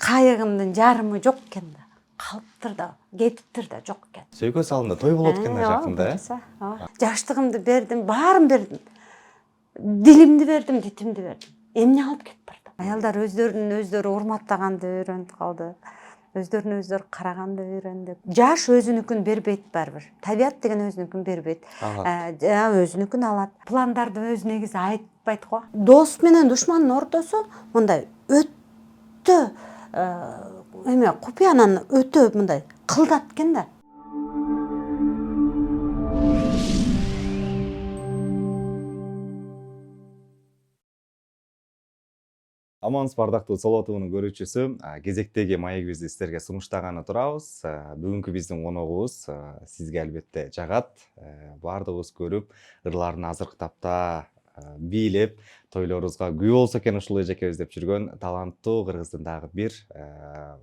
кайыгымдын жарымы жок экен да. Калыптыр да, кетиптир да, жок экен. Сөйкө салында той болот экен да жакында. Жаштыгымды бердим, баарын бердим. Дилимди бердим, дитимди бердим. Эмне алып кетип бардым. Аялдар өздөрүн урматтаганды үйрөнүп калды. Өздөрүнө өздөрү караганды үйрөндү. Жаш өзүнүкүн бербейт барбыр. Табият деген өзүнүкүн бербейт. Өзүнүкүн алат. Пландарды өзү негизи айтпайт го. Дос менен душмандын ортосу мындай өтө купуянан өтө мындай кылдат экен да. Амансыз бардактуу Соло ТВнын көрүүчүсү, кезектеги маегибизди сиздерге сунуштаганы турабыз. Бүгүнкү биздин коногубуз сизге албетте жагат. Баардыгыбыз көрүп, ырларын азыркы тапта бийлеп, тойлорубузга күү болсо экен ушул эжекебиз деп жүргөн таланттуу кыргыздын дагы бир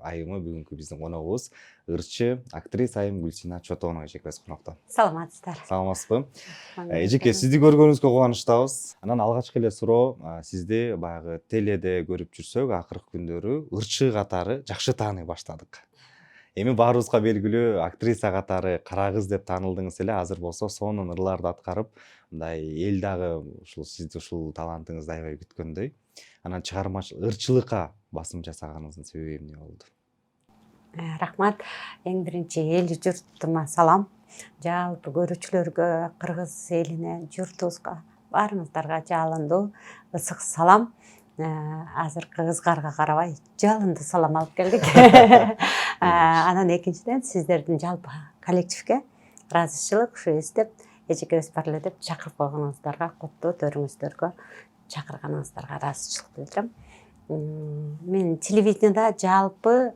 айымы бүгүнкү биздин коногубуз. Ырчы, актриса айым Гүлсина Чотонова эжекебиз конокто. Саламатсыздар. Саламатсызбы? Эжеке, сизди көргөнүбүзгө кубанычтабыз. Анан алгачкы эле суроо, сизди баягы теледе көрүп жүрсөк, акыркы күндөрү ырчы катары жакшы тааный баштадык. Эми баарыбызга белгилүү актриса катары кара кыз деп таанылдыңыз эле, азыр болсо сонун ырларды аткарып, мындай эл дагы ушул сизди ушул талантыңызды аябай күткөндөй. Анан чыгармачыл ырчылыкка басым жасаганыңыздын себеби эмне болду? Рахмат. Эң биринчи эл журтума салам. Жалпы көрүүчүлөргө, кыргыз элине, журтубузга, баарыңыздарга жалындуу ысык салам. Азыркы кызгарга карабай, жалынды салам алып келдик. Анан экинчиден сиздердин жалпы коллективге ыраазычылык ушу эстеп, эжекебиз бар эле деп чакырып койгонуңуздарга, куттуу төрүңүздөргө чакырганыңыздарга ыраазычылык билдирем. Мен телевидениеда жалпы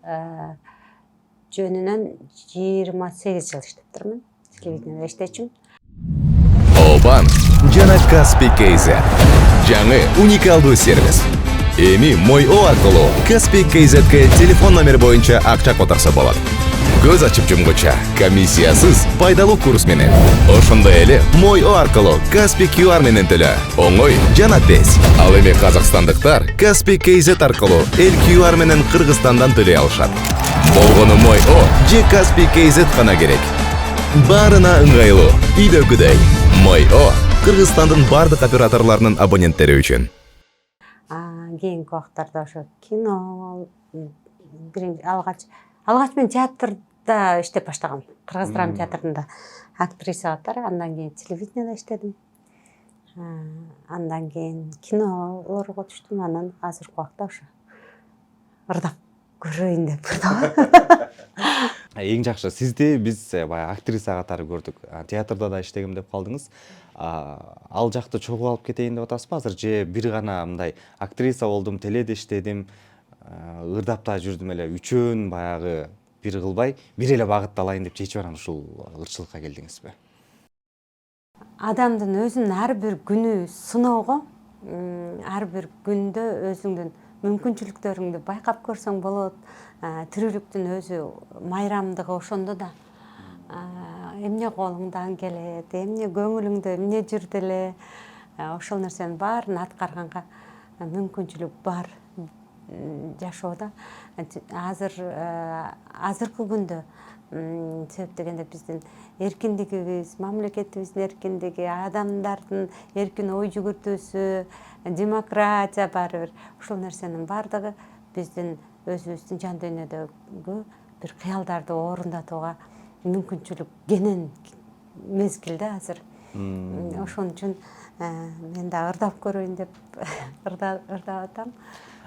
жөнүнөн 28 жыл иштеп турмун. Телевидениеде иштечүмүн. Обан жана Каспий KZ. Жаңы уникалдуу сервис. Эми Мой.О аркылуу Каспий KZ'ге телефон номер боюнча акча которсо болот. Көз ачып жумгуча комиссиясыз пайдалуу курс менен. Ошондой эле Мой.О аркылуу Каспий QR менен төлө. Оңой жана тез. Ал эми казакстандыктар Каспий KZ аркылуу эл QR менен Кыргызстандан төлөй алышат. Болгону Мой.О же Каспий KZ гана керек. Баарына ыңгайлуу, үйдөгүдөй. Мой.О Кыргызстандын бардык операторлорунун абоненттери үчүн. Кийинки убактарда ошо кино, алгач мен театрда иштеп баштагам. Кыргыз драма театрында актриса катары, андан кийин телевидениеда иштедим. Андан кийин кинолорго түштүм, анан азыркы убакта ошо ырдап көрөйүн деп турдум. Эң жакшы, сизди биз баягы актриса катары көрдүк. Театрда да иштегем деп калдыңыз. Ал жакты чогуу алып кетейин деп атасызбы азыр, же бир гана мындай актриса болдум, теледе иштедим, ырдап да жүрдүм эле, үчөөн баягы бир кылбай, бир эле багытта алайын деп чечип анан ушул ырчылыкка келдиңизби? Адамдын өзүнүн ар бир күнү сыноого, ар бир күндө өзүңдүн мүмкүнчүлүктөрүңдү байкап көрсөң болот. Тирүүлүктүн өзү майрамдыгы ошондо да. Эмне колуңдан келет, эмне көңүлүңдө эмне жүрдү эле, ошол нерсенин баарын аткарганга мүмкүнчүлүк бар жашоодо. Азыркы күндө себеп дегенде биздин эркиндигибиз, мамлекетибиздин эркиндиги, адамдардын эркин ой жүгүртүүсү, демократия баары бир ушул нерсенин баардыгы биздин өзүбүздүн жан дүйнөдөгү бир кыялдарды орундатууга мүмкүнчүлүк кенен мезгилде азыр. Ошон үчүн мен да ырдап көрөйүн деп ырдап атам.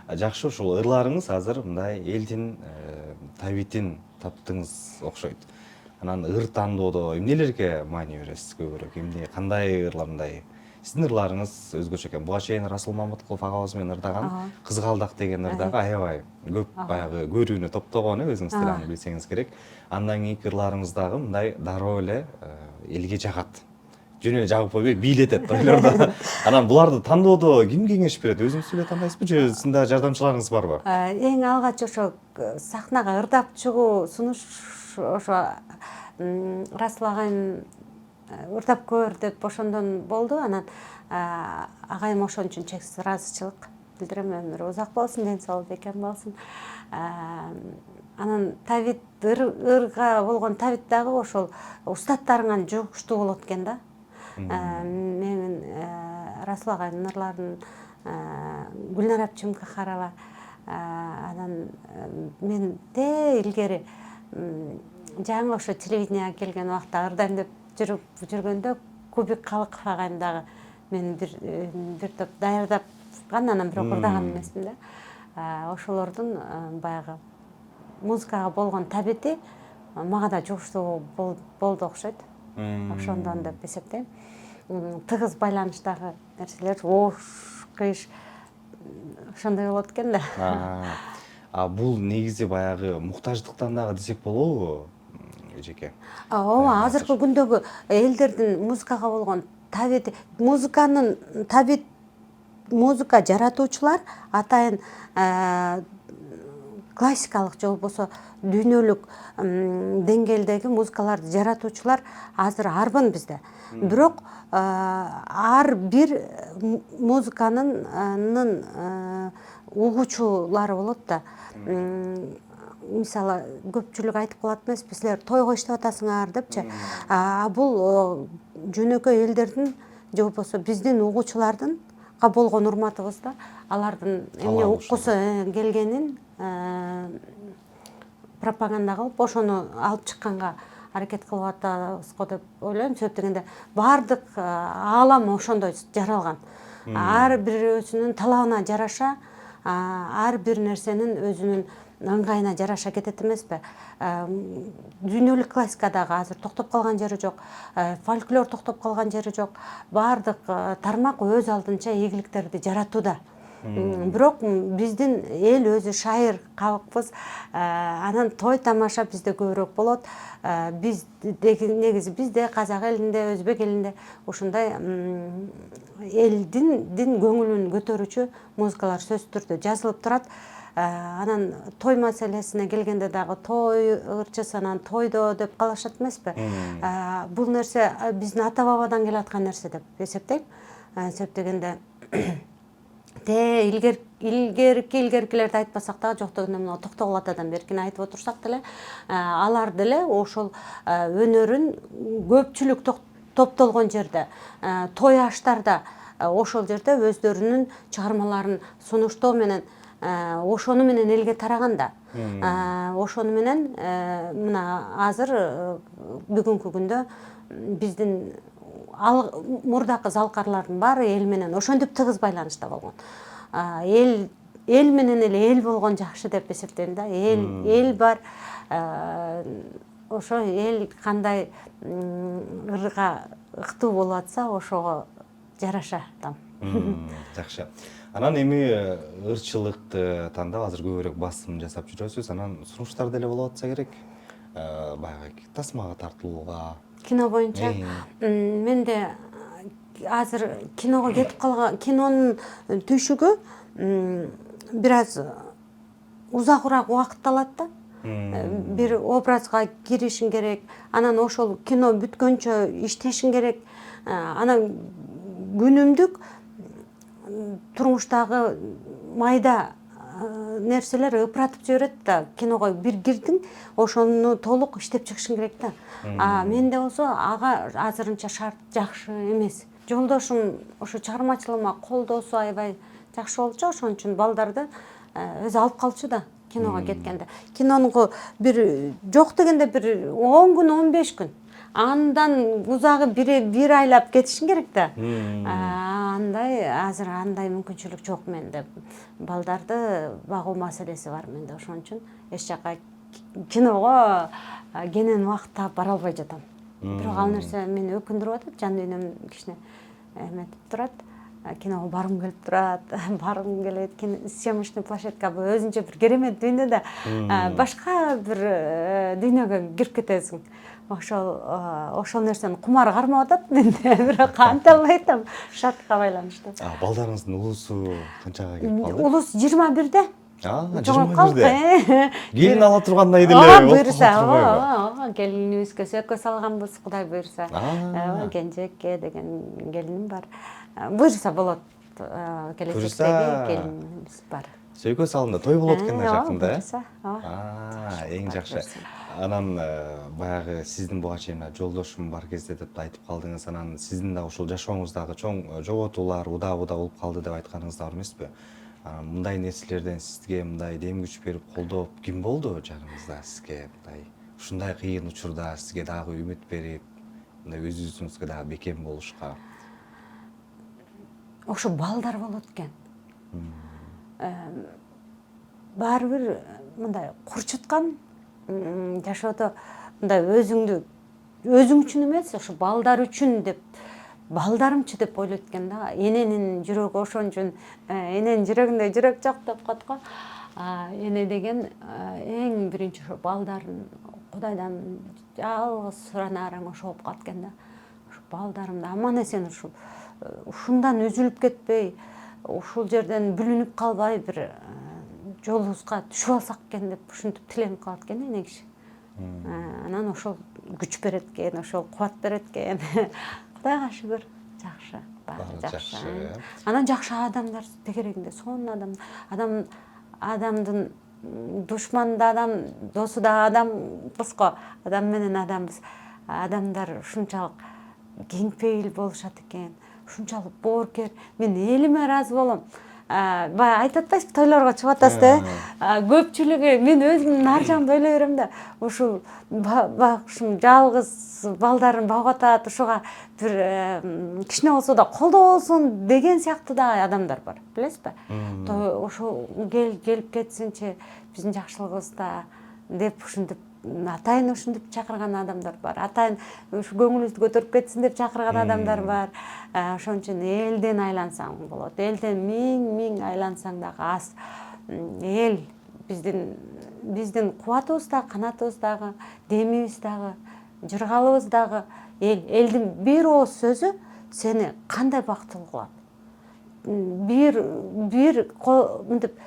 Жакшы, ушул ырларыңыз азыр мындай элдин табитин таптыңыз окшойт. Анан ыр тандоодо эмнелерге маани бересиз көбүрөөк? Эмне, кандай ырлар мындай? Сиздин ырларыңыз өзгөчө экен. Буга чейин Расул Мамыткулов агабыз менен ырдаган Кызгалдак деген ырдагы аябай көп баягы көрүүнү топтогон, өзүңүз деле аны билсеңиз керек. Андан кийинки ырларыңыз дагы мындай дароо эле элге жагат. Жөн эле жагып койбой, бийлетет тойлордо. Анан буларды тандоодо ким кеңеш берет? Өзүңүз эле тандайсызбы же сиздин жардамчыларыңыз барбы? Эң алгач ошо сахнага ырдап чыгуу сунуш ошо Расул агайым ырдап көр деп ошондон болду. Анан агайым ошон үчүн чексиз ыраазычылык. билдирем, өмүрү узак болсун, ден соолугу бекем болсун. Анан табит ырга болгон табит дагы ошол устаттарыңан жугуштуу болот экен да. Менин Расул агайдын ырларын, Гүлнар Апчым Кахарова, анан мен илгери жаңы ошо телевиденияга келген убакта ырдайм деп жүргөндө Кубик Калыков агайым дагы мен бир топ даярдапкан, анан бирок ырдаган эмесмин да. Ошолордун баягы музыкага болгон табити мага да жугуштуу болду окшойт. Ошондон деп эсептейм. Тыгыз байланыштагы нерселер, кыйш ошондой болот экен да. Бул негизи баягы муктаждыктан дагы десек болобу, эжеке? Ооба, азыркы күндөгү элдердин музыкага болгон табити, музыка жаратуучулар атайын классикалык же болбосо дүйнөлүк деңгээлдеги музыкаларды жаратуучулар азыр арбын бизде. Бирок ар бир музыканын угуучулары болот да. Мисалы, көпчүлүк айтып калат эмеспи, силер тойго иштеп атасыңар депчи. Бул жөнөкөй элдердин же болбосо биздин угуучулардын болгон урматыбыз да, алардын эмне уккусу келгенин пропаганда кылып, ошону алып чыкканга аракет кылып атабыз го деп ойлойм. Себеп дегенде баардык аалам ошондой жаралган. Ар бирөөсүнүн талабына жараша, ар бир нерсенин өзүнүн ыңгайына жараша кетет эмеспи? Дүйнөлүк классика дагы азыр токтоп калган жери жок, фольклор токтоп калган жери жок. Баардык тармак өз алдынча ийгиликтерди жаратууда. Бирок биздин эл өзү шайыр калкпыз, анан той тамаша бизде көбүрөөк болот. Биз негизи бизде казак элинде, өзбек элинде ушундай элдин көңүлүн көтөрүүчү музыкалар сөзсүз түрдө жазылып турат. Анан той маселесине келгенде дагы той ырчысы, анан тойдо деп калышат эмеспи? Бул нерсе биздин ата бабадан келаткан нерсе деп эсептейм. Себеп дегенде илгеркилерди айтпасак дагы, жок дегенде мына Токтогул атадан беркини айтып отурсак деле, алар деле ошол өнөрүн көпчүлүк топтолгон жерде, той аштарда ошол жерде өздөрүнүн чыгармаларын сунуштоо менен ошону менен элге тараганда, ошону менен мына азыр бүгүнкү күндө биздин мурдакы залкарлардын баары эл менен ошентип тыгыз байланышта болгон. Эл менен эле эл болгон жакшы деп эсептейм да. Эл бар, ошо эл кандай ырга ыктуу болуп атса, ошого жараша там. Жакшы. Анан эми ырчылыкты тандап азыр көбүрөөк басым жасап жүрөсүз. Анан сунуштар деле болуп атса керек. Баягы тасмага тартылууга. Кино боюнча менде азыр киного кетип калган, кинонун түйшүгү бир аз узагыраак убакыт алат да. Бир образга киришиң керек, анан ошол кино бүткөнчө иштешиң керек. Анан күнүмдүк турмуштагы майда нерселер ыпыратып жиберет да. Киного бир кирдиң, ошону толук иштеп чыгышың керек да. Менде болсо ага азырынча шарт жакшы эмес. Жолдошум ошо чыгармачылыгыма колдоосу аябай жакшы болчу, ошон үчүн балдарды өзү алып калчу да киного кеткенде. Кинонуңку бир жок дегенде бир 10 күн, 15 күн. Андан узагы бир айлап кетишиң керек да. Азыр андай мүмкүнчүлүк жок менде. Балдарды багуу маселеси бар менде, ошон үчүн эч жака киного кенен убакыт таап бара албай жатам. Бирок ал нерсе мени өкүндүрүп атат, жан дүйнөм кичине эметип турат. Киного баргым келип турат, баргым келет. Съемочный площадка бул өзүнчө бир керемет дүйнө да. Башка бир дүйнөгө кирип кетесиң. Ошол нерсени кумар кармап атат менде, бирок канта албай атам, шартка байланыштуу. Балдарыңыздын улусу канчага келип калды? Улус 21-де. 21-де. Келин ала тургандай деле. Буюрса, келинибизге сөккө салганбыз, Кудай буюрса. Кенжекке деген келиним бар. Буюрса болот. келечектеги келинибиз бар. Сөйкө салында той болот экен жакында. Эң жакшы. Анан баягы сиздин буга чейин жолдошум бар кезде деп айтып калдыңыз. Анан сиздин да ушул жашооңуздагы чоң жоготуулар удаа-удаа болуп калды деп айтканыңыз да бар эмеспи? Мындай нерселерден сизге мындай дем күч берип колдоп ким болду жаныңызда сизге мындай ушундай кыйын учурда сизге дагы үмүт берип, мындай өзүңүзгө дагы бекем болушка? Ошо балдар болот экен. Баары бир мындай курчуткан жашоодо мындай өзүң үчүн эмес, ошо балдар үчүн деп, балдарымчы деп ойлойт экен да. Эненин жүрөгү ошон үчүн эненин жүрөгүндө жүрөк жок деп коет го. Эне деген эң биринчи ошо балдарын Кудайдан жалгыз суранарың ошо болуп калат экен да. Ошо балдарымды аман эсен ушундан үзүлүп кетпей, ушул жерден бүлүнүп калбай бир жолубузга түшүп алсак экен деп ушинтип тиленип калат экен эне киши. Анан ошол күч берет экен, ошол кубат берет экен. Кудайга шүгүр, жакшы, баары жакшы. Анан жакшы адамдар тегерегинде, сонун адамдын душманы да адам, досу да адамбыз го. Адам менен адамбыз. Адамдар ушунчалык кеңпейил болушат экен. Ушунчалык боорукер. Мен элиме ыраазы болом. Баягы айтып атпайсызбы, тойлорго чыгып атасыз да. Көпчүлүгү мен өзүмдүн ар жагымды ойлой берем да. Ушул ушул жалгыз балдарын багып атат, ошого бир кичине болсо да колдоо болсун деген сыяктуу да адамдар бар. Билесизби? Ошо келип кетсинчи биздин жакшылыгыбызда деп ушинтип атайын ушинтип чакырган адамдар бар. Атайын ушу көңүлүбүздү көтөрүп кетсин деп чакырган адамдар бар. Ошон үчүн элден айлансаң болот. Элден миң айлансаң дагы аз. Эл биздин кубатыбыз да, канатыбыз дагы, демибиз дагы, жыргалыбыз дагы эл. Элдин бир ооз сөзү сени кандай бактылуу кылат. Бир мынтип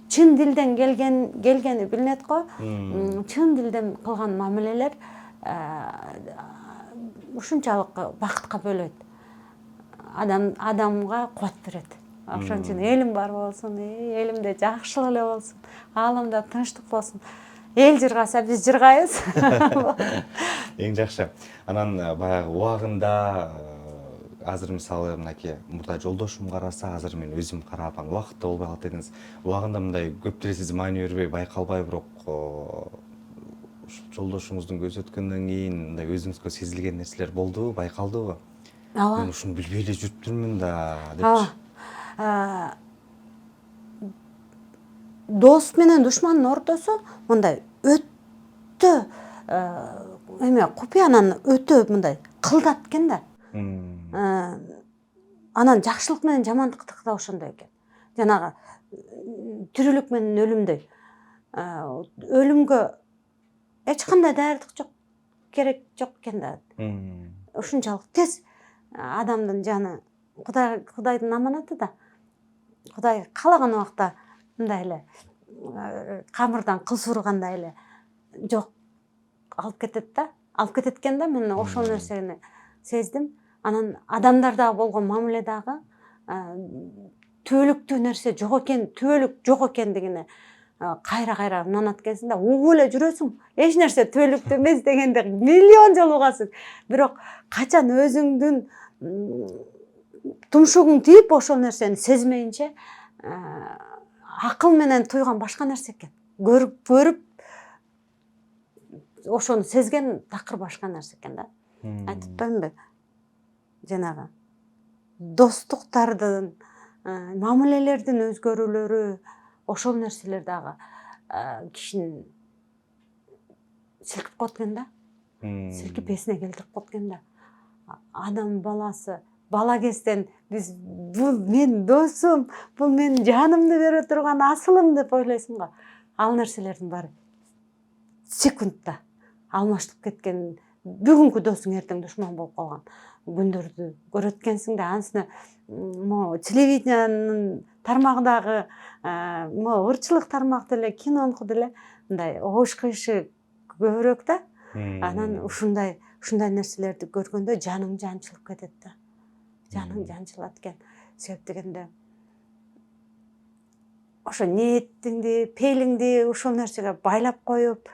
чын дилден келгени билинет го. Чын дилден кылган мамилелер ушунчалык бакытка бөлөйт. Адамга кубат берет. Ошон үчүн элим бар болсун, элимде жакшылык эле болсун, ааламда тынчтык болсун. Эл жыргаса биз жыргайбыз. Эң жакшы. Анан баягы убагында азыр мисалы мынакей мурда жолдошум караса, азыр мен өзүм карап, убакытта болбой калат дедиңиз. Убагында мындай көптөр сиз маани бербей, байкалбай, бирок жолдошуңуздун көзү өткөндөн кийин мындай өзүңүзгө сезилген нерселер болдубу, байкалдыбы? Ооба. Мен ушуну билбей эле жүрүптүрмүн да депчи. Дос менен душмандын ортосу мындай өтө купуянан өтө мындай кылдат экен да. Анан жакшылык менен жамандыктыкы да ошондой экен. Жанагы тирүүлүк менен өлүмдөй. Өлүмгө эч кандай даярдык жок, керек жок экен да. Ушунчалык тез адамдын жаны Кудайдын аманаты да. Кудай каалаган убакта мындай эле камырдан кыл сургандай эле жок алып кетет да. Алып кетет экен да. Мен ошол нерсени сездим. Анан адамдарда болгон мамиле дагы түбөлүктүү нерсе жок экен, түбөлүк жок экендигине кайра унанат экенсиң да. Угуп эле жүрөсүң. Эч нерсе түбөлүктүү эмес дегенде миллион жолу угасың. Бирок качан өзүңдүн тумшугуң тийип ошол нерсени сезмейинче акыл менен туйган башка нерсе экен. Көрүп ошону сезген такыр башка нерсе экен да. Айтып атпаймынбы? Жанагы достуктардын, мамилелердин өзгөрүүлөрү, ошол нерселер дагы кишини силкип коет экен да. Силкип эсине келтирип коет экен да. Адам баласы бала кезден биз бул менин досум, бул менин жанымды бере турган асылым деп ойлойсуң го. Ал нерселердин баары секундта алмаштып кеткен. Бүгүнкү досуң эртең душман болуп калган күндөрдү көрөт экенсиң да. Анысына телевидениянын тармагындагы ырчылык тармак деле, кинонуку деле мындай ош кыйшы көбүрөөк да. Анан ушундай нерселерди көргөндө жаның жанчылып кетет да. Жаның жанчылат экен. себеп дегенде ошо ниетиңди, пейлиңди ушул нерсеге байлап коюп,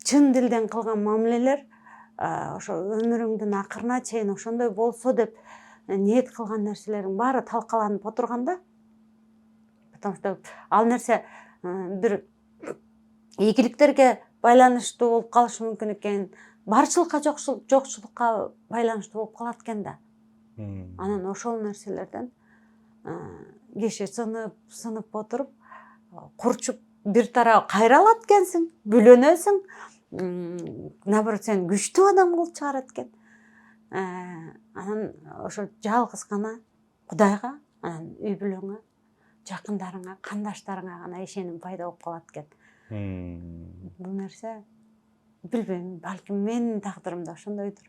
чын дилден кылган мамилелер ошо өмүрүңдүн акырына чейин ошондой болсо деп ниет кылган нерселердин баары талкаланып отурганда, потому что ал нерсе бир ийгиликтерге байланыштуу болуп калышы мүмкүн экен, барчылыкка жокчулукка байланыштуу болуп калат экен да. Анан ошол нерселерден киши сынып отуруп, курчуп бир тарабы кайра алат экенсиң, бүлөнөсүң, наоборот сен күчтүү адам кылып чыгарат экен. Анан ошо жалгыз гана Кудайга, анан үй бүлөңө, жакындарыңа, кандаштарыңа гана ишеним пайда болуп калат экен. Бул нерсе билбейм, балким менин тагдырымда ошондойдур.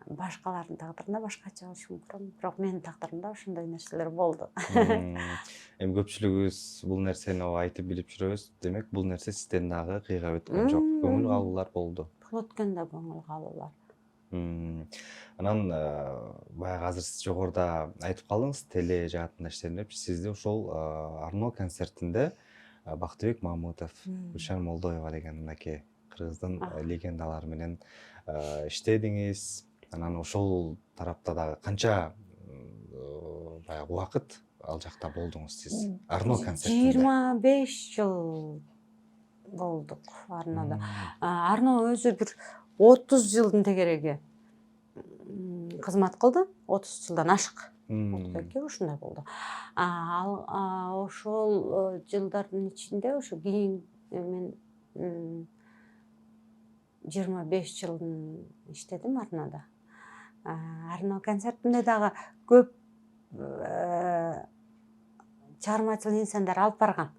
Башкалардын тагдырында башкача болушу мүмкүн, бирок менин тагдырымда ошондой нерселер болду. Эми көпчүлүгүбүз бул нерсени айтып билип жүрөбүз. Демек, бул нерсе сизден дагы кыйгап өткөн жок. Көңүл калуулар болду. Бул өткөндө көңүл калуулар. Анан баягы азыр сиз жогоруда айтып калдыңыз, теле жаатында иштедим деп. Сизди ошол Арно концертинде Бактыбек Мамутов, Гүлшан Молдоева деген мынакей кыргыздын легендалары менен иштедиңиз. Анан ошол тарапта дагы канча баягы убакыт ал жакта болдуңуз сиз? Арно концертинде 25 жыл болдук Арнода. Арно өзү бир 30 жылдын тегереги кызмат кылды. 30 жылдан ашык. Ушундай болду. Ошол жылдардын ичинде ошо кийин мен 25 жылдын иштедим Арнода. Арно концертинде дагы көп чыгармачыл инсандар алып барган.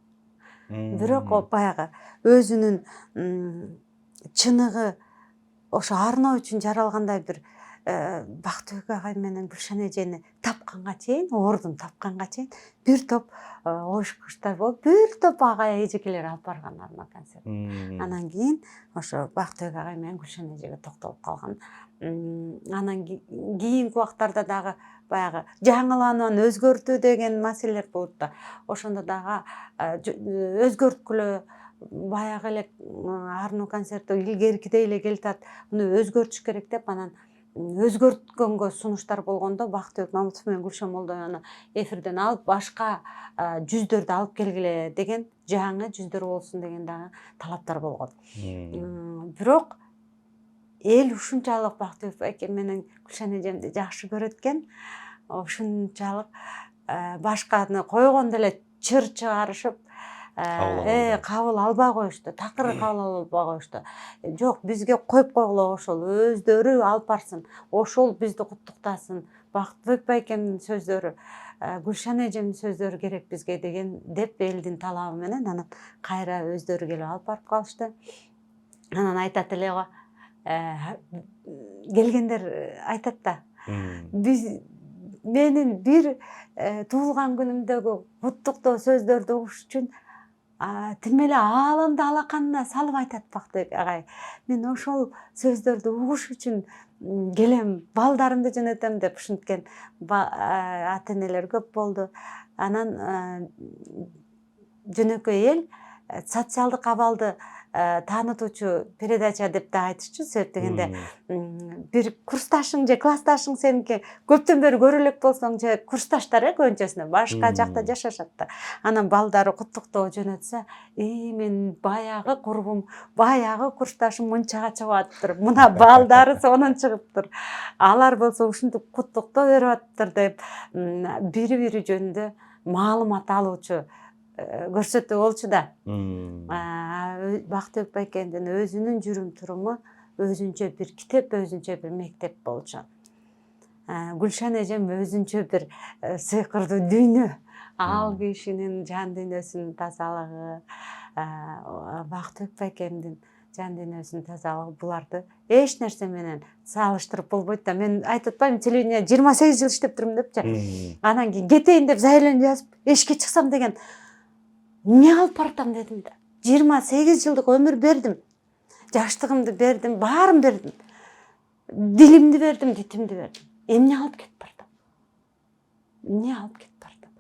Бирок баягы өзүнүн чыныгы ошо Арно үчүн жаралгандай бир Бактыбек агай менен Гүлшан эжени тапканга чейин, ордун тапканга чейин бир топ оюшкучтар болуп, бир топ агай эжекелер алып барган Арно концерт. Анан кийин ошо Бактыбек агай менен Гүлшан эжеге токтолуп калган. Анан кийинки убактарда дагы баягы жаңыланууну өзгөртүү деген маселелер болуп да, ошондо дагы өзгөрткүлө баягы эле Арно концерти илгеркидей эле келатат, муну өзгөртүш керек деп, анан өзгөрткөнгө сунуштар болгондо Бактыбек Мамутов менен Гүлшан Молдоеваны эфирден алып, башка жүздөрдү алып келгиле деген, жаңы жүздөр болсун деген дагы талаптар болгон. Бирок эл ушунчалык Бактыбек байке менен Гүлшан эжемди жакшы көрөт экен, ушунчалык башканы койгондо эле чыр чыгарышып, кабыл албай коюшту, такыр кабыл албай коюшту. Жок, бизге коюп койгула, ошол өздөрү алып барсын, ошол бизди куттуктасын. Бактыбек байкемдин сөздөрү, Гүлшан эжемдин сөздөрү керек бизге деген деп элдин талабы менен анан кайра өздөрү келип алып барып калышты. Анан айтат эле го, келгендер айтат да, менин бир туулган күнүмдөгү куттуктоо сөздөрдү угуш үчүн тим эле аалымды алаканына салып айтат Бактыбек агай. Мен ошол сөздөрдү угуш үчүн келем, балдарымды жөнөтөм деп ушинткен ата-энелер көп болду. Анан жөнөкөй эл социалдык абалды таанытуучу передача деп да айтышчу, себеп дегенде бир курсташың же классташың сеники көптөн бери көрө элек болсоң же курсташтар көбүнчөсүнө башка жакта жашашат да. Анан балдары куттуктоо жөнөтсө, мен баягы курбум, баягы курсташым мынчага чыгып атыптыр, мына балдары сонун чыгыптыр, алар болсо ушинтип куттуктоо берип атыптыр деп бири-бири жөнүндө маалымат алуучу көрсөтүү болчу да. Бактыбек байкемдин өзүнүн жүрүм туруму өзүнчө бир китеп, өзүнчө бир мектеп болчу. Гүлшан эжем өзүнчө бир сыйкырдуу дүйнө. Ал кишинин жан дүйнөсүнүн тазалыгы, Бактыбек байкемдин жан дүйнөсүнүн тазалыгы, буларды эч нерсе менен салыштырып болбойт да. Мен айтып атпаймынбы, телевидение 28 жыл иштеп турмун депчи. Анан кийин кетейин деп заявление жазып, эшикке чыксам деген эмне алып баратам дедим да. 28 жылдык өмүр бердим. Жаштыгымды бердим, баарын бердим. Дилимди бердим, дитимди бердим. Эмне алып кетип баратам? эмне алып кетип бардым.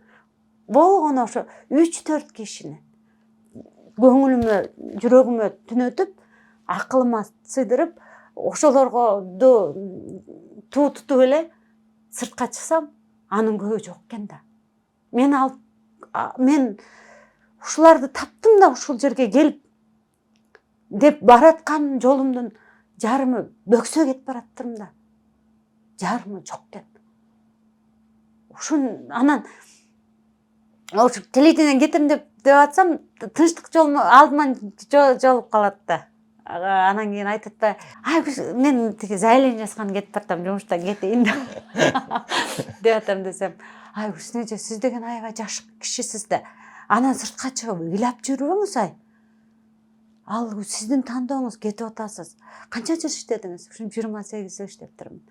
Болгону ошо 3-4 кишини көңүлүмө, жүрөгүмө түнөтүп, акылыма сыйдырып, ошолорго туу тутуп эле сыртка чыксам, анын көбү жок экен да. Мен ушуларды таптым да ушул жерге келип деп бараткан жолумдун жарымы бөксө кетип бараттырмын да. Жарымы жок экен. Анан ошо телевидениеден кетем деп атсам, тынчтык жолум алдыман жолуп калат да. Анан кийин айтат да, мен тиги заявление жазганы кетип бартам, жумуштан кетейин деп атам десем, Гүлсүнөжө, сиз деген аябай жаш кишисиз да. Анан сыртка чыгып ыйлап жүрбөңүз Ал сиздин тандооңуз кетип атасыз. Канча жыл иштедиңиз? 28 жыл иштептирмин.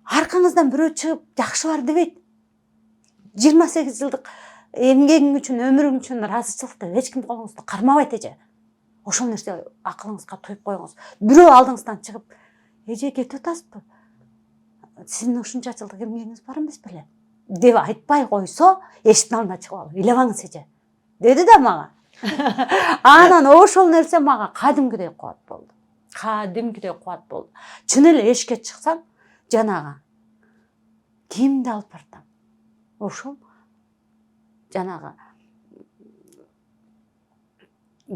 Аркаңыздан бирөө чыгып жакшы бар дебейт. 28 жылдык эмгегиң үчүн, өмүрүң үчүн ыраазычылыкты эч ким колуңузду кармабайт эже. Ошол нерсе акылыңызга туюп коюңуз. Бирөө алдыңыздан чыгып, эже кетип атасызбы? Сиздин ушунча жылдык эмгегиңиз бар эмес беле? Деп айтпай койсо, эшиктин алдына чыгып алып, ыйлабаңыз эже. Деди да мага. Анан ошол нерсе мага кадимкидей кубат болду. Чын эле эшикке чыксам, жанагы кимди алып бардым? Ошол жанагы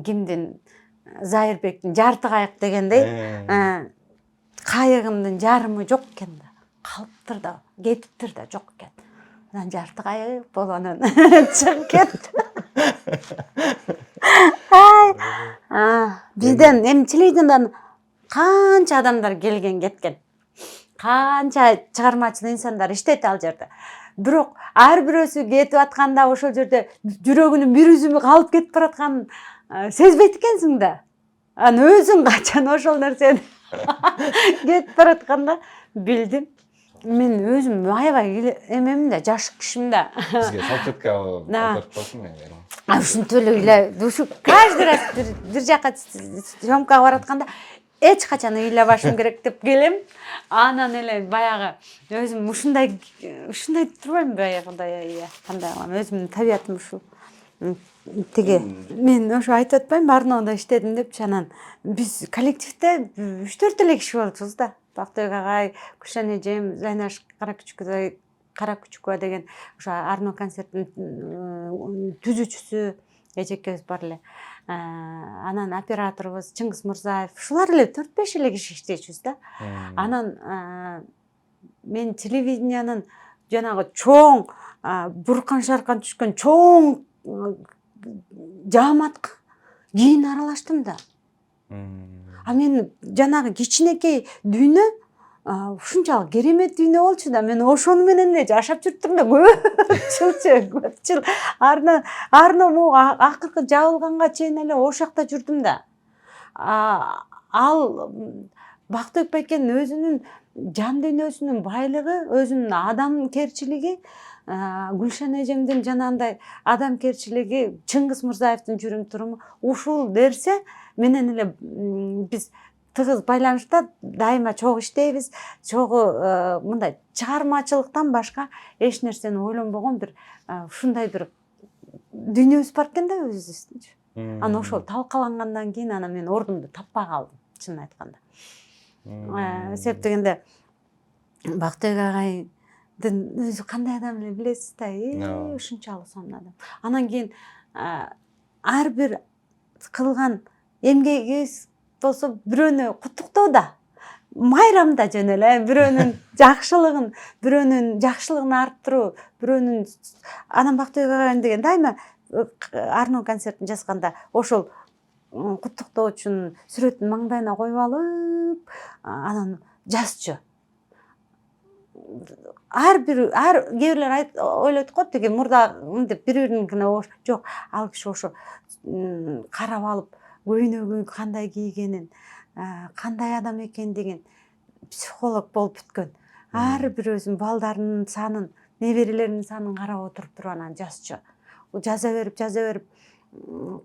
кимдин, Зайырбектин жарты кайык дегендей, кайыгымдын жарымы жок экен да. Калыптыр да, кетиптир да, жок экен. Анан жарты кайык болгонун чыгып кетти. Бизден телевидениеден канча адамдар келген кеткен. Канча чыгармачыл инсандар иштейт ал жерде. Бирок ар бирөөсү кетип атканда ошол жерде жүрөгүнүн бир үзүмү калып кетип баратканын сезбейт экенсиң да. Анан өзүң качан ошол нерсени кетип баратканда билдим. Мен өзүм аябай эмемин да, жаш кишимин да. Бизге салфетка алып койсуң Ушинтип эле ыйлап, ушу каждый раз бир жака съемкага баратканда эч качан ыйлабашым керек деп келем. Анан эле баягы өзүм ушундай турбайм баягыдай, кандай кылам, өзүмдүн табиятым ушул. Тиги мен ошо айтып атпайм, Арноодо иштедим депчи, анан биз коллективде 3-4 эле киши болчубуз да. Бактыбек агай, Гүлшан эжем, Зайнаш Кара Күчүкова деген ошо Арно концертин түзүүчүсү эжекебиз бар эле. Анан операторубуз Чыңгыз Мурзаев. Ушулар эле 4-5 эле киши иштейчүбүз да. Анан мен телевидениянын жанагы чоң буркан-шаркан түшкөн чоң жааматка кийин аралаштым да. Мен жанагы кичинекей дүйнө ушунчалык керемет дүйнө болчу да, мен ошону менен эле жашап жүрдүм да, көп жыл. Арно акыркы жабылганга чейин эле ошол жакта жүрдүм да. Ал Бактыбек байкенин өзүнүн жан дүйнөсүнүн байлыгы, өзүнүн адамкерчилиги, Гүлшан эжемдин жанагындай адамкерчилиги, Чыңгыз Мурзаевдин жүрүм туруму, ушул нерсе менен эле биз тыгыз байланышта дайыма чогуу иштейбиз. Чогуу мындай чыгармачылыктан башка эч нерсени ойлонбогон бир ушундай бир дүйнөбүз бар экен да өзүбүздүнчү. Анан ошол талкалангандан кийин анан мен ордумду таппай калдым, чынын айтканда. Себеп дегенде Бактыбек агайдын өзү кандай адам эле билесиз да, ушунчалык сонун адам. Анан кийин ар бир кылган эмгегибиз болсо бирөөнү куттуктоо да, майрам да жөн эле, бирөөнүн жакшылыгын арттыруу, бирөөнүн. Анан Бактыбек агай деген дайыма Арно концертин жазганда ошол куттуктоо үчүн сүрөтүн маңдайына коюп алып, анан жазчу. Кээ бирлер ойлойт го, тиги мурда мынтип бири-биринкине жок, ал киши ошо карап алып көйнөгү кандай кийгенин, кандай адам экендигин психолог болуп бүткөн. Ар бирөөсүнүн балдарынын санын, неберелеринин санын карап туруп анан жазчу. Жаза берип,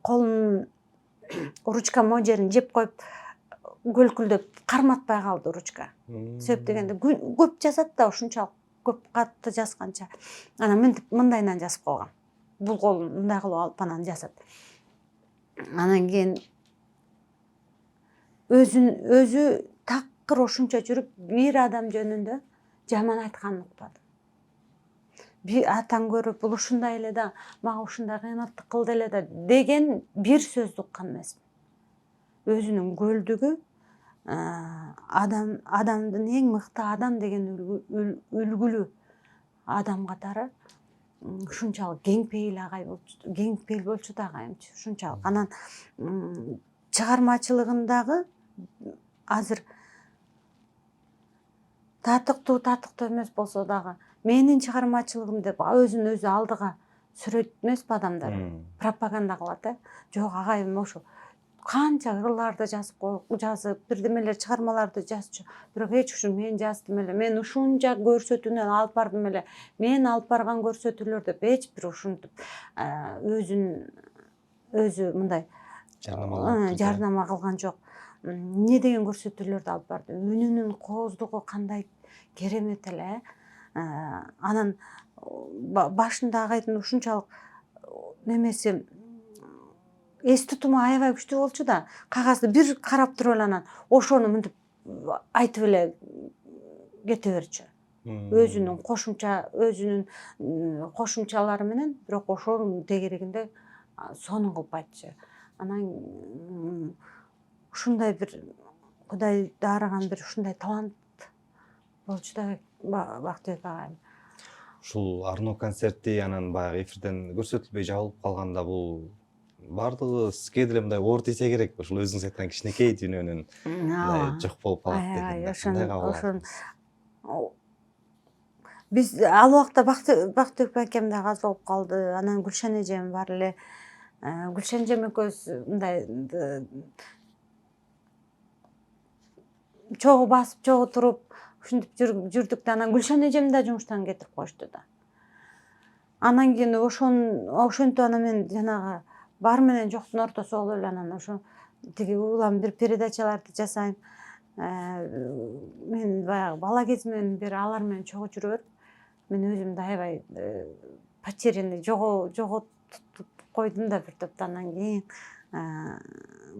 колунун ручка можерин жеп коюп, көлкүлдөп карматпай калды ручка. Себеп дегенде көп жазат да, ушунчалык көп катты жазганча анан мынтип мындайынан жазып койгон. Бул колун мындай кылып алып анан жазат. Анан кийин өзү такыр ошунча жүрүп бир адам жөнүндө жаман айтканын укпадым. Bir атаң көрүп бул ушундай эле да, мага ушундай кыйматтык кылды эле да деген бир сөздү уккан эмесмин. Өзүнүн көлдүгү адамдын эң мыкты адам деген үлгүлүү адам катары ушунчалык кеңпейил болчу да агайымчы ушунчалык. Анан чыгармачылыгындагы азыр татыктуу эмес болсо дагы менин чыгармачылыгым деп өзүн өзү алдыга сүрөтмөспү адамдар. Пропаганда кылат, жок агайым ошо канча ырларды жазып, бирдемелер чыгармаларды жазчу. Бирок эч ушун мен жаздым эле, мен ушунча көрсөтүүнөн алып бардым эле, мен алып барган көрсөтүүлөр деп эч бир ушинтип өзү мындай жарнама кылган жок. Не деген көрсөтүүлөрдү алып барды. Үнүнүн кооздугу кандай керемет эле. Анан башында агайдын ушунчалык немеси эс тутуму аябай күчтүү болчу да, кагазды бир карап туруп эле анан ошону мынтип айтып эле кете берчү. Өзүнүн кошумчалары менен, бирок ошонун тегерегинде сонун кылып айтчу. Анан ушундай бир Кудай дарыган бир ушундай талант болчу да Бактыбек агайым. Ушул Арно концерти анан баягы эфирден көрсөтүлбөй жабылып калганда бул бардыгы сизге деле мындай оор тийсе керек. Ушул өзүңүз айткан кичинекей дүйнөнүн мындай жок болуп калат дегенде кандай кабыл алдыңыз? Биз ал убакта Бактыбек акем дагы аз болуп калды. Анан Гүлшен эжем бар эле. Гүлшен эжем экөөбүз мындай чогуу басып, чогуу туруп ушинтип жүрдүк да, анан Гүлшен эжем да жумуштан кетирип коюшту да. Анан кийин ошентип анан мен жанагы бар менен жоктун ортосу болуп эле анан ошо тиги улам бир передачаларды жасайм. Мен баягы бала кезимден бери алар менен чогуу жүрө берип, мен өзүмдү аябай потерянный жоготуп койдум да бир топто. Анан кийин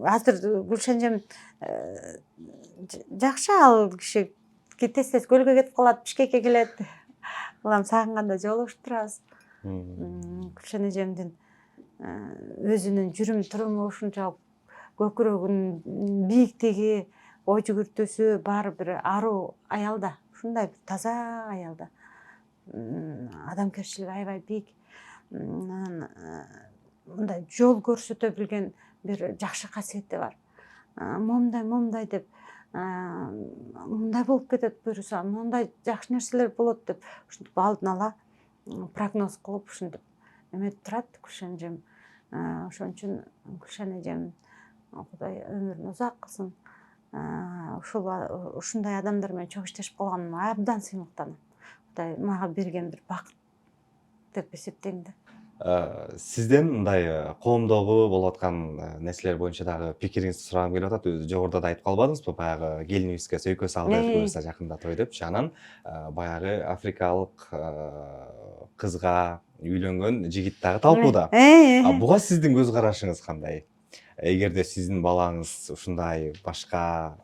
азыр Гүлшен эжем жакшы, ал киши тез көлгө кетип калат, Бишкекке келет. Улам сагынганда жолугушуп турабыз. Гүлшен эжемдин өзүнүн жүрүм туруму ушунчалык көкүрөгүнүн бийиктиги, ой жүгүртүүсү баары бир аруу аялда, ушундай бир таза аялда. Адамгерчилиги аябай бийик. Мындай жол көрсөтө билген бир жакшы касиети бар. Момундай деп мындай болуп кетет буюрса, мындай жакшы нерселер болот деп ушинтип алдын ала прогноз кылып ушинтип эметип турат Гүлшен эжем. Ошон үчүн Гүлшен эжем Кудай өмүрүн узак кылсын. Ушундай адамдар менен чогуу иштешип калганыма абдан сыймыктанам. Кудай мага берген бир бакыт деп эсептейм да. Сизден мындай коомдогу болуп аткан нерселер боюнча дагы пикириңизди сурагым келип атат. Жогоруда да айтып калбадыңызбы, баягы келинибизге сөйкө салды буюрса жакында той депчи. Анан баягы африкалык кызга үйлөнгөн жигит дагы талкууда. Буга сиздин көз карашыңыз кандай? Эгерде сиздин балаңыз ушундай башка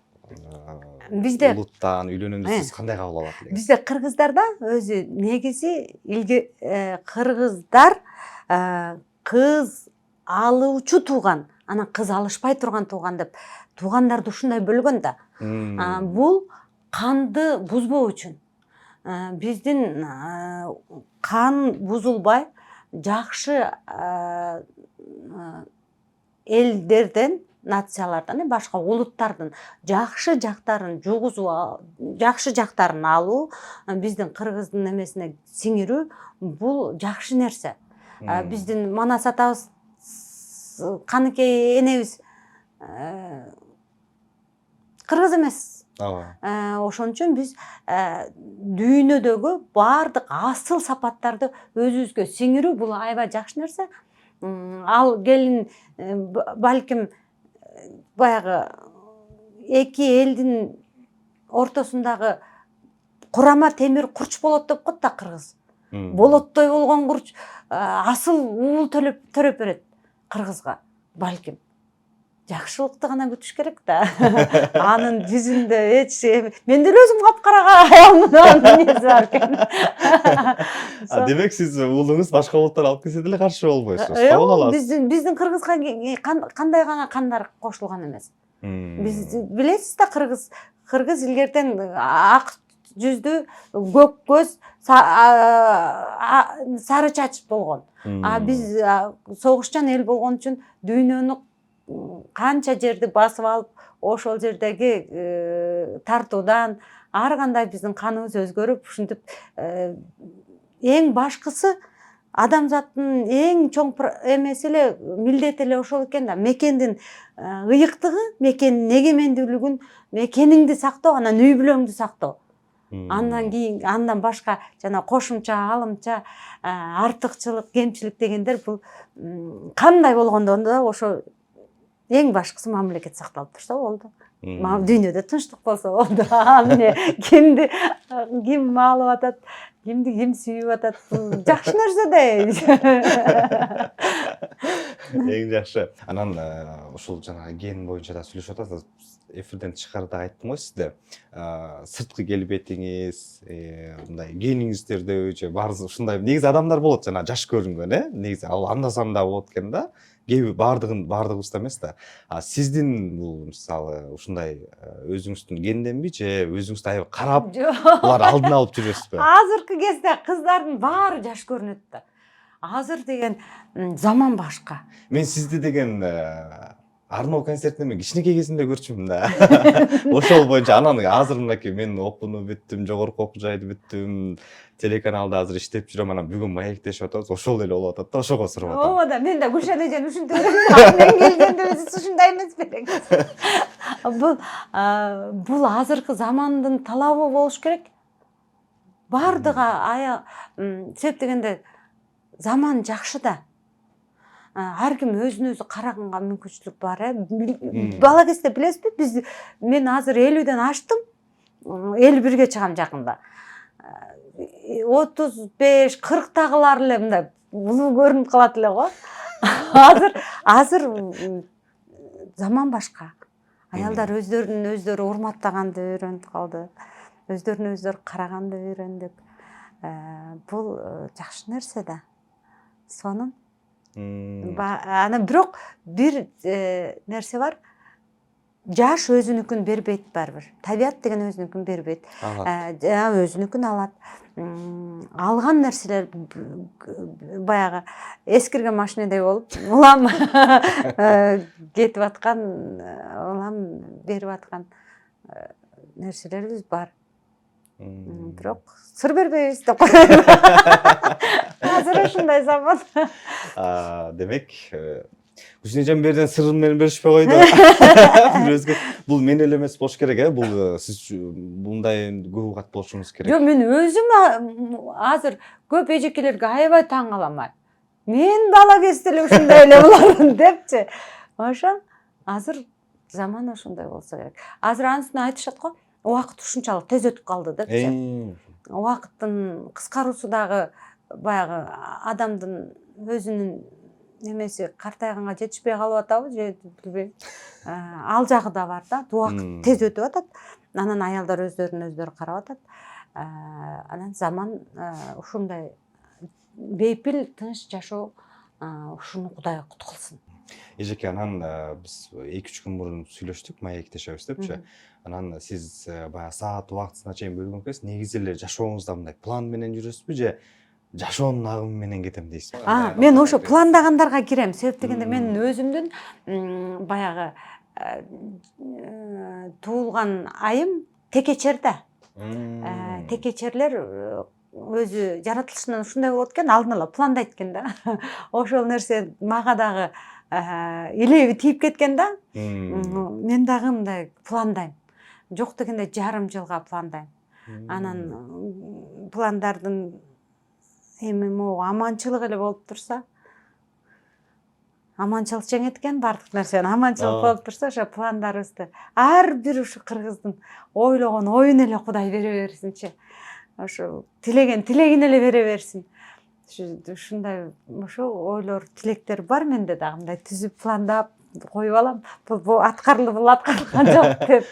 улуттан үйлөнөм десеңиз кандай кабыл алат элеңиз? Бизде кыргыздарда өзү негизи кыргыздар кыз алуучу тууган, анан кыз алышпай турган тууган деп туугандарды ушундай бөлгөн да. Бул канды бузбоо үчүн. Биздин кан бузулбай жакшы элдерден, нациялардан, башка улуттардын жакшы жактарын жугузуп, жакшы жактарын алуу, биздин кыргыздын эмесине сиңирүү, бул жакшы нерсе. Биздин Манас атабыз, Каныкей энебиз кыргыз эмес. Ошон үчүн биз дүйнөдөгү баардык асыл сапаттарды өзүбүзгө сиңирүү бул аябай жакшы нерсе. Ал келин балким баягы эки элдин ортосундагы курама темир курч болот деп коет да кыргыз. Болоттой болгон курч асыл уул төрөп берет кыргызга. Балким жакшылыкты гана күтүш керек да. Анын жүзүндө эч мен деле өзүм капкарага аялымдын минези бар экен. Демек сиз уулуңуз башка улуттар алып келсе деле каршы болбойсуз. Кабыл аласыз. Биздин кыргызга кандай гана кандар кошулган эмес. Биз билесиз да кыргыз илгертен ак жүздүү, көк көз, сары чач болгон. Биз согушчан эл болгон үчүн дүйнөнү канча жерди басып алып, ошол жердеги тартуудан ар кандай биздин каныбыз өзгөрүп, ушинтип эң башкысы адамзаттын эң чоң эмеси эле милдети эле ошол экен да. Мекендин ыйыктыгы, мекендин эгемендүүлүгүн, мекениңди сактоо, анан үй бүлөңдү сактоо. Андан кийин андан башка жана кошумча, алымча, артыкчылык, кемчилик дегендер бул кандай болгондо да ошо эң башкысы мамлекет сакталып турса болду. Дүйнөдө тынчтык болсо болду. Эмне ким алып атат, кимди ким сүйүп атат, жакшы нерсе да. Эң жакшы. Анан ушул жана ген боюнча да сүйлөшүп атасыз. Эфирден тышкарыда айттым го сизде. Сырткы келбетиңиз, мындай гениңиздерде же баарыбыз ушундай негизи адамдар болот жана жаш көрүнгөн, негизи ал анда-санда болот экен да. Кеби баардыгыбызда эмес да. Сиздин бул мисалы ушундай өзүңүздүн генденби же өзүңүздү аябай карап булар алдын алып жүрөсүзбү? Азыркы кезде кыздардын баары жаш көрүнөт да. Азыр деген заман башка. Мен сизди деген Арноо концертинде мен кичинекей кезимде көрчүмүн да. Ошол боюнча анан азыр мынакей мен окууну бүттүм, жогорку окуу жайды бүттүм, телеканалда азыр иштеп жүрөм, анан бүгүн маектешип атабыз, ошол эле болуп атат да, ошого сурап атам. Ооба да, мен да Гүлшан эжени ушинтип көрөм. Мен келгенде өзү ушундай эмес белең. Бул азыркы замандын талабы болуш керек. Бардыгы себеп дегенде заман жакшы да. Ар ким өзүн өзү караганга мүмкүнчүлүк бар. Бала кезде билесизби, мен азыр 50ден аштым, 51ге чыгам жакында. 35-40тагылар эле мындай улуу көрүнүп калат эле го. Азыр заман башка. Аялдар өздөрүн өздөрү урматтаганды үйрөнүп калды. Өздөрүнө өздөрү караганды үйрөндүк. Бул жакшы нерсе да. Сонун анан бирок бир нерсе бар. Жаш өзүнүкүн бербейт барбыр. Табият деген өзүнүкүн бербейт. Өзүнүкүн алат. Алган нерселер баягы эскирген машинедей болуп, улам кетип аткан, улам берип аткан нерселерибиз бар. Бирок сыр бербейбиз деп коеюн. Азыр ушундай заман. Демек, Гүлшан эжем берден сырын менен беришпей койду. Бул мен эле эмес болуш керек, бул сиз мындай көп убакыт болушуңуз керек. Жок, мен өзүм азыр көп эжекелерге аябай таң калам. Мен бала кезде эле ушундай эле болормун депчи. Ошо азыр заман ошондой болсо керек. Азыр анысына айтышат го, убакыт ушунчалык тез өтүп калды депчи. Убакыттын кыскаруусу дагы баягы адамдын өзүнүн немеси картайганга жетишпей калып атабы же билбейм. Ал жагы да бар да. Убакыт тез өтүп атат. Анан аялдар өздөрүнө өздөрү карап атат. Анан заман ушундай бейпил тыныч жашоо, ушуну Кудай кут кылсын. Эжеке, анан биз 2-3 күн мурун сүйлөштүк, маектешебиз депчи. Анан сиз баягы саат убактысына чейин бөлгөн экенсиз. Негизи эле жашооңузда мындай план менен жүрөсүзбү же жашоонун агымы менен кетем дейсизби? Мен ошо пландагандарга кирем. Себеп дегенде мен өзүмдүн баягы туулган айым текечерде. Текечерлер өзү жаратылышынан ушундай болот экен, алдын ала пландайт экен да. Ошол нерсе мага дагы илеби тийип кеткен да. Мен дагы мындай пландайм. Жок дегенде жарым жылга пландайм. Анан пландардын эми могу аманчылык эле болуп турса, аманчылык жеңет экен бардык нерсени. Аманчылык болуп турса, ошо пландарыбызды ар бир ушу кыргыздын ойлогон оюн эле Кудай бере берсинчи. ошо тилегин эле бере берсин. Ушундай ошо ойлор, тилектер бар менде дагы, мындай түзүп пландап коюп алам. Бул аткарылган жок деп.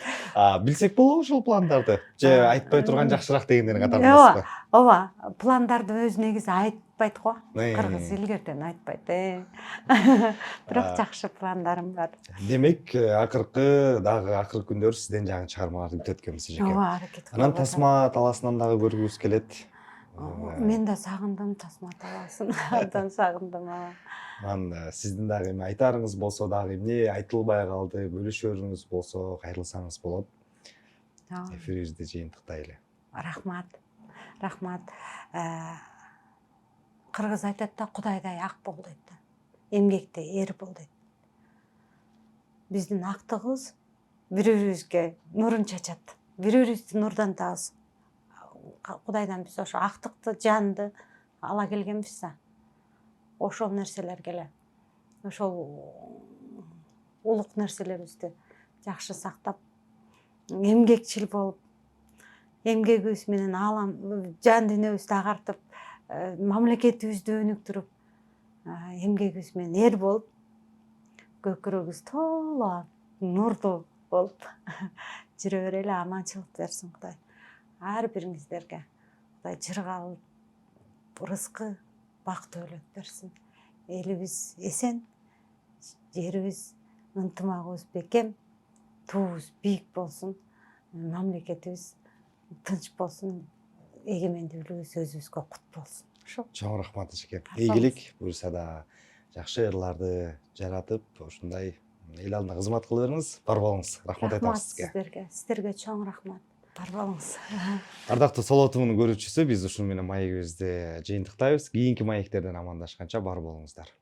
Билсек болобу ушул пландарды? Же айтпай турган жакшыраак дегендерин катарындасызбы? Ооба, пландарды өзү негизи айтпайт го. Э. Кыргыз илгертен айтпайт. Бирок жакшы пландарым бар. Демек, акыркы күндөр сизден жаңы чыгармаларды бүтөт экенбиз эжеке. Ооба, аракет кылып. Анан Тасма талаасынан дагы көргүбүз келет. Мен да сагындым Тасма талаасын. Абдан сагындым. Анан сиздин дагы эми айтарыңыз болсо дагы эмне айтылбай калды, бөлүшөрүңүз болсо кайрылсаңыз болот. Эфирибизди жыйынтыктайлы. Рахмат. Кыргыз айтат да, Кудайдай ак бол дейт да. Эмгекте эр бол дейт. Биздин актыгыбыз бири-бирибизге нурун чачат. Бири-бирибизди нурдан табыз. Кудайдан биз ошо актыкты, жанды ала келгенбиз да. Ошол нерселерге эле, ошол улук нерселерибизди жакшы сактап, эмгекчил болуп, эмгегибиз менен аалам, жан дүйнөбүздү агартып, мамлекетибизди өнүктүрүп, эмгегибиз менен эр болуп, көкүрөгүбүз толуп, нурдуу болуп жүрө берели. Аманчылык берсин Кудай. Ар бириңиздерге Кудай жыргал рызкы, бакыт өлөт берсин. Элибиз эсен, жерибиз ынтымагыбыз бекем, туубуз бийик болсун, мамлекетибиз тынч болсун, эгемендүүлүгүбүз өзүбүзгө кут болсун. Ошо. Чоң рахмат эжеке. Ийгилик буюрса да жакшы ырларды жаратып, ушундай эл алдында кызмат кыла бериңиз. Бар болуңуз. Рахмат айтабыз сизге. Сиздерге чоң рахмат. Бар болуңуз. Ардактуу Соло ТВнын көрүүчүсү, биз ушуну менен маегибизди жыйынтыктайбыз. Кийинки маектерден амандашканча бар болуңуздар.